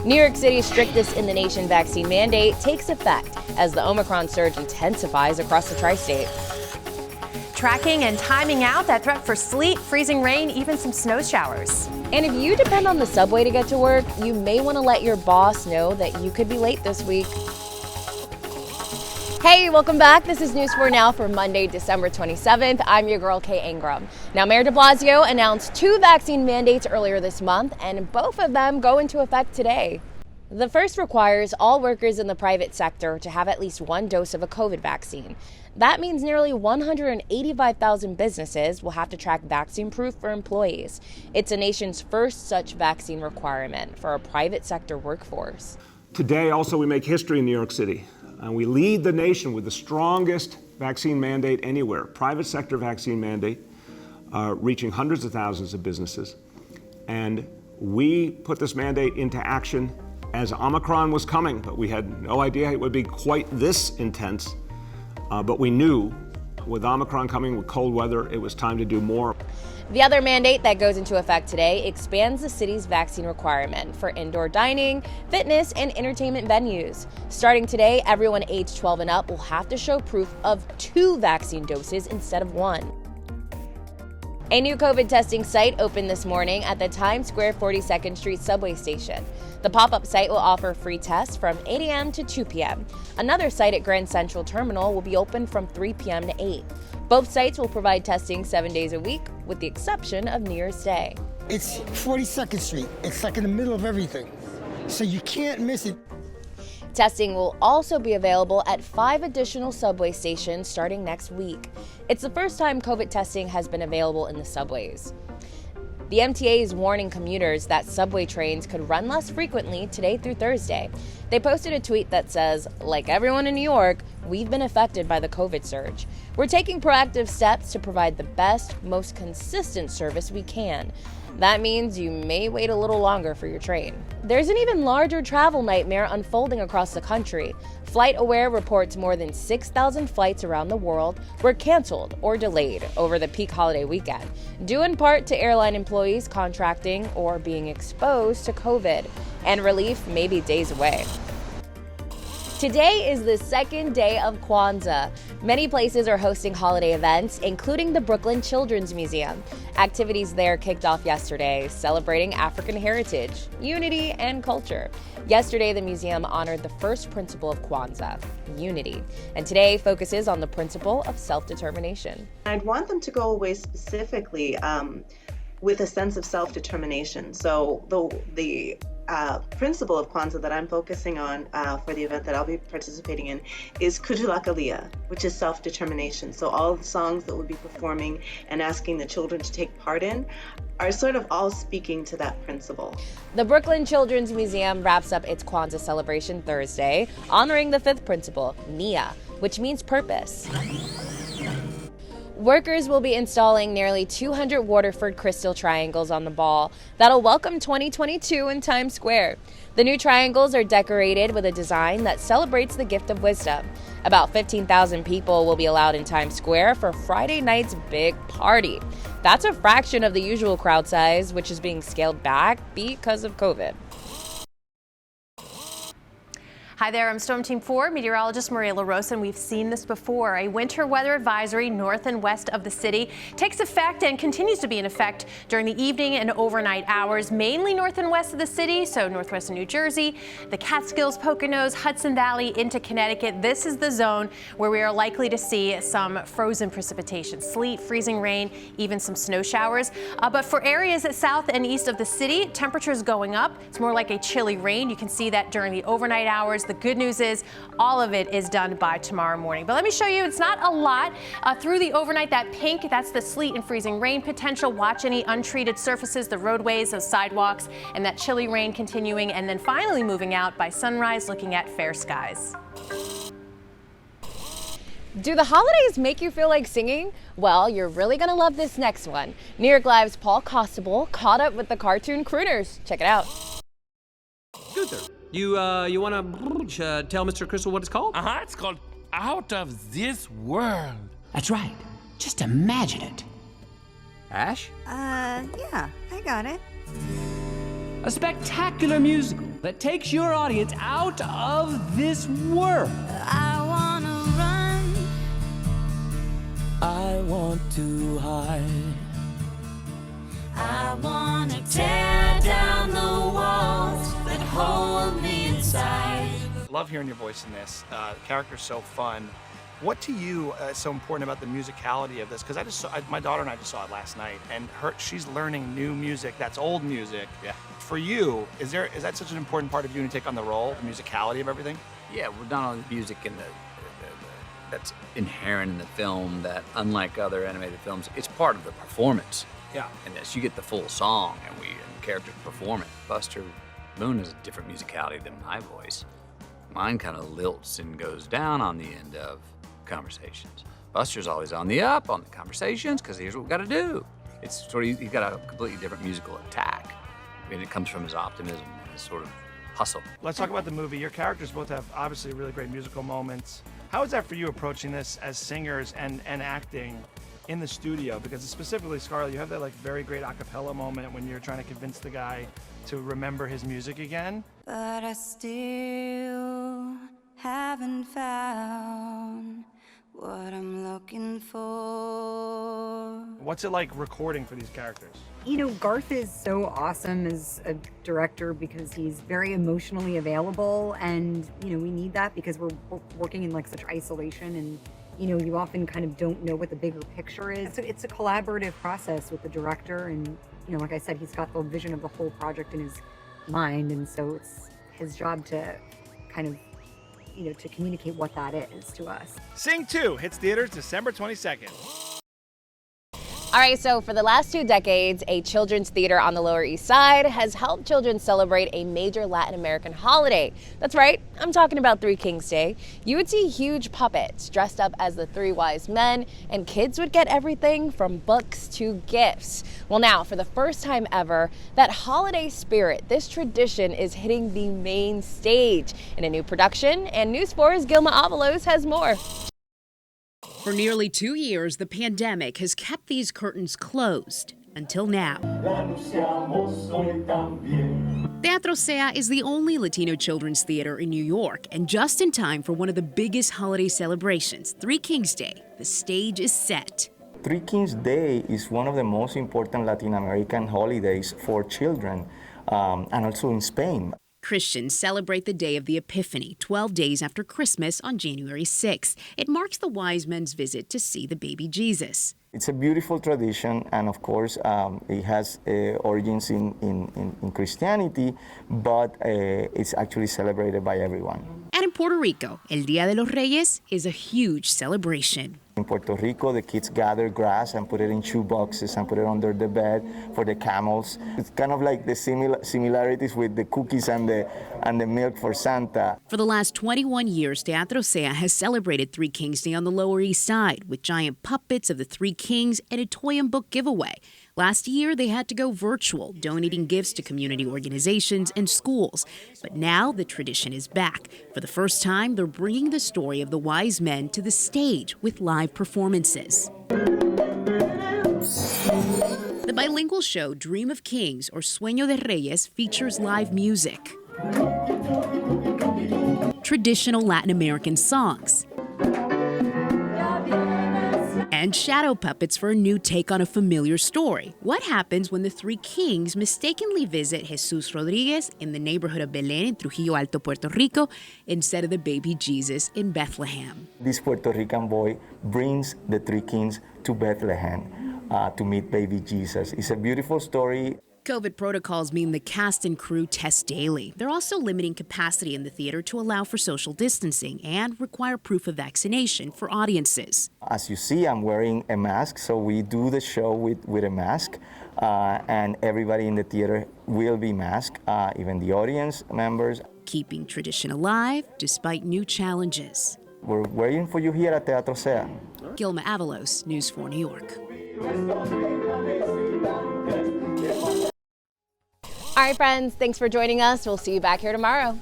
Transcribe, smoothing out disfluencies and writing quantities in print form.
New York City's strictest in the nation vaccine mandate takes effect as the Omicron surge intensifies across the tri-state. Tracking and timing out that threat for sleet, freezing rain, even some snow showers. And if you depend on the subway to get to work, you may want to let your boss know that you could be late this week. Hey, welcome back. This is News 4 Now for Monday, December 27th. I'm your girl, Kay Ingram. Now, Mayor de Blasio announced 2 vaccine mandates earlier this month, and both of them go into effect today. The first requires all workers in the private sector to have at least 1 dose of a COVID vaccine. That means nearly 185,000 businesses will have to track vaccine proof for employees. It's the nation's first such vaccine requirement for a private sector workforce. Today, also, we make history in New York City. And we lead the nation with the strongest vaccine mandate anywhere, private sector vaccine mandate, reaching hundreds of thousands of businesses. And we put this mandate into action as Omicron was coming, but we had no idea it would be quite this intense. But we knew with Omicron coming, with cold weather, it was time to do more. The other mandate that goes into effect today expands the city's vaccine requirement for indoor dining, fitness, and entertainment venues. Starting today, everyone aged 12 and up will have to show proof of 2 vaccine doses instead of 1. A new COVID testing site opened this morning at the Times Square 42nd Street subway station. The pop-up site will offer free tests from 8 a.m. to 2 p.m. Another site at Grand Central Terminal will be open from 3 p.m. to 8. Both sites will provide testing 7 days a week, with the exception of New Year's Day. It's 42nd Street. It's like in the middle of everything, so you can't miss it. Testing will also be available at 5 additional subway stations starting next week. It's the first time COVID testing has been available in the subways. The MTA is warning commuters that subway trains could run less frequently today through Thursday. They posted a tweet that says, "Like everyone in New York, we've been affected by the COVID surge. We're taking proactive steps to provide the best, most consistent service we can. That means you may wait a little longer for your train." There's an even larger travel nightmare unfolding across the country. FlightAware reports more than 6,000 flights around the world were canceled or delayed over the peak holiday weekend, due in part to airline employees contracting or being exposed to COVID, and relief may be days away. Today is the second day of Kwanzaa. Many places are hosting holiday events, including the Brooklyn Children's Museum. Activities there kicked off yesterday, celebrating African heritage, unity, and culture. Yesterday, the museum honored the first principle of Kwanzaa, unity, and today focuses on the principle of self-determination. I'd want them to go away specifically with a sense of self-determination. So the principle of Kwanzaa that I'm focusing on for the event that I'll be participating in is kujulakalia, which is self-determination. So all the songs that we'll be performing and asking the children to take part in are sort of all speaking to that principle. The Brooklyn Children's Museum wraps up its Kwanzaa celebration Thursday, honoring the 5th principle, nia, which means purpose. Workers will be installing nearly 200 Waterford crystal triangles on the ball that'll welcome 2022 in Times Square. The new triangles are decorated with a design that celebrates the gift of wisdom. About 15,000 people will be allowed in Times Square for Friday night's big party. That's a fraction of the usual crowd size, which is being scaled back because of COVID. Hi there, I'm Storm Team 4 meteorologist Maria LaRosa, and we've seen this before. A winter weather advisory north and west of the city takes effect and continues to be in effect during the evening and overnight hours, mainly north and west of the city, so northwestern New Jersey, the Catskills, Poconos, Hudson Valley into Connecticut. This is the zone where we are likely to see some frozen precipitation, sleet, freezing rain, even some snow showers. But for areas south and east of the city, temperatures going up. It's more like a chilly rain. You can see that during the overnight hours. The good news is all of it is done by tomorrow morning. But let me show you, it's not a lot. Through the overnight, that pink, that's the sleet and freezing rain potential. Watch any untreated surfaces, the roadways, those sidewalks, and that chilly rain continuing, and then finally moving out by sunrise, looking at fair skies. Do the holidays make you feel like singing? Well, you're really gonna love this next one. New York Live's Paul Costable caught up with the cartoon crooners. Check it out. Gunther, you wanna tell Mr. Crystal what it's called? It's called Out of This World. That's right. Just imagine it. Ash? Yeah, I got it. A spectacular musical that takes your audience out of this world. I wanna run. I want to hide. I wanna tear down the walls that hold me inside. Love hearing your voice in this. The character's so fun. What to you is so important about the musicality of this? Because my daughter and I just saw it last night, and she's learning new music that's old music. Yeah. For you, is that such an important part of you to take on the role, the musicality of everything? Yeah, we're not only the music and that's inherent in the film that, unlike other animated films, it's part of the performance. Yeah. And this, you get the full song, and the characters perform it. Buster Moon has a different musicality than my voice. Mine kind of lilts and goes down on the end of conversations. Buster's always on the up on the conversations, because here's what we got to do. It's sort of, he's got a completely different musical attack. And it comes from his optimism and his sort of hustle. Let's talk about the movie. Your characters both have obviously really great musical moments. How is that for you approaching this as singers and acting in the studio? Because specifically, Scarlett, you have that like very great a cappella moment when you're trying to convince the guy to remember his music again. But I still haven't found what I'm looking for. What's it like recording for these characters? You know, Garth is so awesome as a director because he's very emotionally available, and you know, we need that because we're working in like such isolation, and you know, you often kind of don't know what the bigger picture is. It's a collaborative process with the director, and you know, like I said, he's got the vision of the whole project in his mind, and so it's his job to kind of, you know, to communicate what that is to us. Sing 2 hits theaters December 22nd. All right, so for the last 2 decades, a children's theater on the Lower East Side has helped children celebrate a major Latin American holiday. That's right, I'm talking about Three Kings Day. You would see huge puppets dressed up as the Three Wise Men, and kids would get everything from books to gifts. Well, now, for the first time ever, that holiday spirit, this tradition is hitting the main stage in a new production, and News 4's Gilma Avalos has more. For nearly 2 years, the pandemic has kept these curtains closed until now. Teatro Sea is the only Latino children's theater in New York, and just in time for one of the biggest holiday celebrations, Three Kings Day, the stage is set. Three Kings Day is one of the most important Latin American holidays for children, and also in Spain. Christians celebrate the day of the Epiphany, 12 days after Christmas on January 6th. It marks the wise men's visit to see the baby Jesus. It's a beautiful tradition, and of course, it has origins in Christianity, but it's actually celebrated by everyone. And in Puerto Rico, El Día de los Reyes is a huge celebration. In Puerto Rico, the kids gather grass and put it in shoe boxes and put it under the bed for the camels. It's kind of like the similarities with the cookies and the milk for Santa. For the last 21 years, Teatro Sea has celebrated Three Kings Day on the Lower East Side with giant puppets of the Three Kings and a toy and book giveaway. Last year, they had to go virtual, donating gifts to community organizations and schools. But now the tradition is back. For the first time, they're bringing the story of the wise men to the stage with live performances. The bilingual show Dream of Kings, or Sueño de Reyes, features live music, traditional Latin American songs, and shadow puppets for a new take on a familiar story. What happens when the Three Kings mistakenly visit Jesus Rodriguez in the neighborhood of Belén in Trujillo Alto, Puerto Rico, instead of the baby Jesus in Bethlehem? This Puerto Rican boy brings the Three Kings to Bethlehem to meet baby Jesus. It's a beautiful story. COVID protocols mean the cast and crew test daily. They're also limiting capacity in the theater to allow for social distancing and require proof of vaccination for audiences. As you see, I'm wearing a mask, so we do the show with a mask, and everybody in the theater will be masked, even the audience members. Keeping tradition alive despite new challenges. We're waiting for you here at Teatro Sea. Gilma Avalos, News 4 New York. All right, friends, thanks for joining us. We'll see you back here tomorrow.